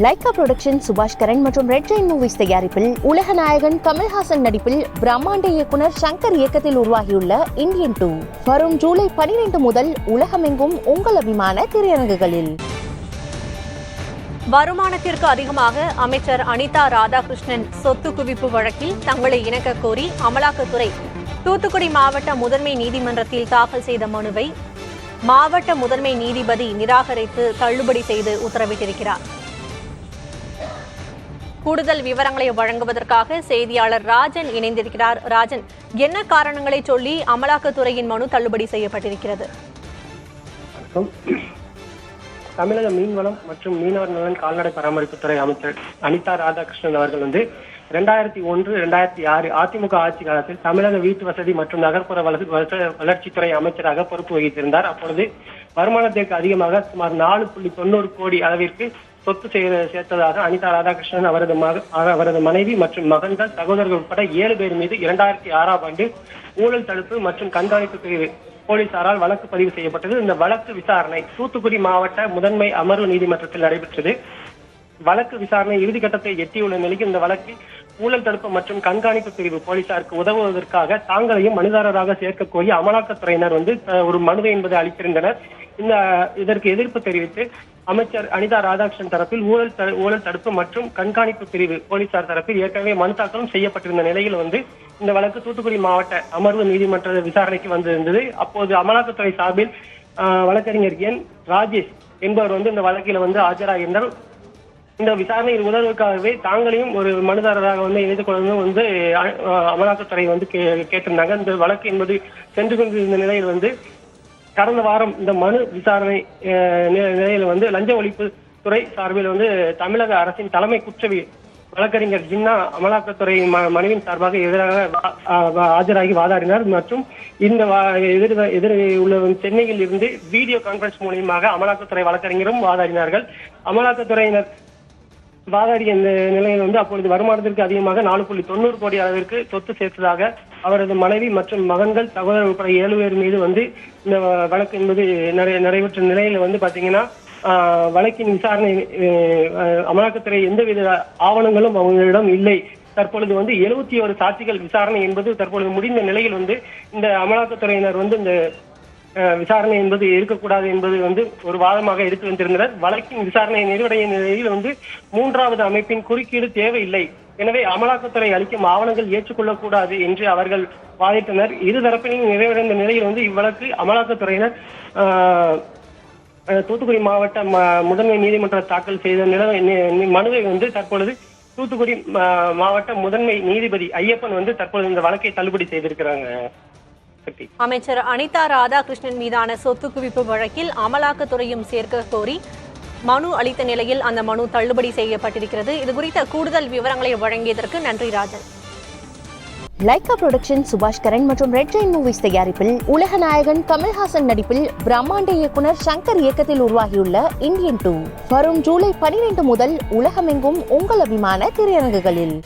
Lyca production சுபாஷ் கரன் மற்றும் red Jain movies தயாரிப்பில் உலக நாயகன் கமல்ஹாசன் நடிப்பில் பிரம்மாண்ட இயக்குனர் சங்கர் இயக்கத்தில் உருவாகியுள்ள இந்தியன் 2 வரும் ஜூலை 12 முதல் உலகமெங்கும் உங்கள் அபிமான திரையரங்குகளில். வருமானத்திற்கு அதிகமாக அமைச்சர் அனிதா ராதாகிருஷ்ணன் சொத்து குவிப்பு வழக்கில் தங்களை இணக்க கோரி அமலாக்கத்துறை தூத்துக்குடி மாவட்ட முதன்மை நீதிமன்றத்தில் தாக்கல் செய்த மனுவை மாவட்ட முதன்மை நீதிபதி நிராகரித்து தள்ளுபடி செய்து உத்தரவிட்டிருக்கிறார். கூடுதல் விவரங்களை வழங்குவதற்காக செய்தியாளர் ராஜன் இணைந்திருக்கிறார். ராஜன், என்ன காரணங்களை சொல்லி அமலாக்கத்துறையின் மனு தள்ளுபடி செய்யப்பட்டிருக்கிறது? தமிழக மீன்வளம் மற்றும் மீனவர் நலன் கால்நடை பராமரிப்புத்துறை அமைச்சர் அனிதா ராதாகிருஷ்ணன் அவர்கள் 2001-2006 அதிமுக ஆட்சி காலத்தில் தமிழக வீட்டு வசதி மற்றும் நகர்ப்புற வளர்ச்சித்துறை அமைச்சராக பொறுப்பு வகித்திருந்தார். அப்பொழுது வருமானத்திற்கு அதிகமாக சுமார் 4.90 கோடி அளவிற்கு சொத்து சேர்த்ததாக அனிதா ராதாகிருஷ்ணன், அவரது மனைவி மற்றும் மகன்கள், சகோதரர்கள் உட்பட 7 பேர் மீது 2006ஆம் ஆண்டு ஊழல் தடுப்பு மற்றும் கண்காணிப்பு பிரிவு போலீசாரால் வழக்கு பதிவு செய்யப்பட்டது. இந்த வழக்கு விசாரணை தூத்துக்குடி மாவட்ட முதன்மை அமர்வு நீதிமன்றத்தில் நடைபெற்றது. வழக்கு விசாரணை இறுதிக்கட்டத்தை எட்டியுள்ள நிலையில் இந்த வழக்கில் ஊழல் தடுப்பு மற்றும் கண்காணிப்பு பிரிவு போலீசாருக்கு உதவுவதற்காக தாங்களையும் மனுதாரராக சேர்க்க கோரி அமலாக்கத்துறையினர் ஒரு மனுவை என்பதை அளித்திருந்தனர். இதற்கு எதிர்ப்பு தெரிவித்து அமைச்சர் அனிதா ராதாகிருஷ்ணன் தரப்பில் ஊழல் தடுப்பு மற்றும் கண்காணிப்பு பிரிவு போலீசார் தரப்பில் ஏற்கனவே மனு தாக்கலும் செய்யப்பட்டிருந்த நிலையில் இந்த வழக்கு தூத்துக்குடி மாவட்ட அமர்வு நீதிமன்ற விசாரணைக்கு வந்திருந்தது. அப்போது அமலாக்கத்துறை சார்பில் வழக்கறிஞர் என் ராஜேஷ் என்பவர் இந்த வழக்கில் ஆஜராகியிருந்தார். இந்த விசாரணையில் உதவுக்காகவே தாங்களையும் ஒரு மனுதாரராக இணைந்து கொண்டு அமலாக்கத்துறை கேட்டிருந்தாங்க. இந்த வழக்கு என்பது சென்று கொண்டிருந்த நிலையில் கடந்த வாரம் இந்த மனு விசாரணை நிலையில லஞ்ச ஒழிப்பு துறை சார்பில் தமிழக அரசின் தலைமை குற்றவியல் வழக்கறிஞர் ஜின்னா அமலாக்கத்துறை மனுவின் சார்பாக எதிராக ஆஜராகி வாதாடினார். மற்றும் இந்த எதிர் உள்ள சென்னையில் இருந்து வீடியோ கான்பரன்ஸ் மூலியமாக அமலாக்கத்துறை வழக்கறிஞரும் வாதாடினார்கள். அமலாக்கத்துறையினர் வாதாடிய இந்த நிலையில் அப்பொழுது வருமானத்திற்கு அதிகமாக 4.90 கோடி அளவிற்கு சொத்து சேர்த்ததாக அவரது மனைவி மற்றும் மகன்கள், சகோதரர் உட்பட 7 பேர் மீது இந்த வழக்கு என்பது நடைபெற்ற நிலையில பாத்தீங்கன்னா வழக்கின் விசாரணை அமலாக்கத்துறை எந்தவித ஆவணங்களும் அவங்களிடம் இல்லை. தற்பொழுது 71 சாட்சிகள் விசாரணை என்பது தற்பொழுது முடிந்த நிலையில் இந்த அமலாக்கத்துறையினர் இந்த விசாரணை என்பது இருக்கக்கூடாது என்பது ஒரு வாதமாக எடுத்து வந்திருந்தனர். வழக்கின் விசாரணை நிறைவடைய நிலையில் 3வது அமைப்பின் குறுக்கீடு தேவையில்லை, எனவே அமலாக்கத்துறை அளிக்கும் ஆவணங்கள் ஏற்றுக்கொள்ளக்கூடாது என்று அவர்கள் வாதிட்டனர். இருதரப்பிலும் நிறைவடைந்த நிலையில் இவ்வழக்கு அமலாக்கத்துறையினர் தூத்துக்குடி மாவட்ட முதன்மை நீதிமன்ற தாக்கல் செய்த மனுவை தற்பொழுது தூத்துக்குடி மாவட்ட முதன்மை நீதிபதி ஐயப்பன் தற்பொழுது இந்த வழக்கை தள்ளுபடி செய்திருக்கிறாங்க. அமைச்சர் அனிதா ராதாகிருஷ்ணன் மீதான சொத்து குவிப்பு வழக்கில் அமலாக்கத்துறையும் சேர்க்க கோரி மனு அளித்த நிலையில் அந்த மனு தள்ளுபடி செய்யப்பட்டிருக்கிறது. இது குறித்த கூடுதல் விவரங்களை வழங்கியதற்கு நன்றி ராஜன். லைகா புரொடக்ஷன் சுபாஷ் கரன் மற்றும் ரெட் ஜெயின் மூவிஸ் தயாரிப்பில் உலக நாயகன் கமல்ஹாசன் நடிப்பில் பிரம்மாண்ட இயக்குனர் சங்கர் இயக்கத்தில் உருவாகியுள்ள இந்தியன் 2 வரும் ஜூலை 12 முதல் உலகமெங்கும் உங்கள் அபிமான திரையரங்குகளில்.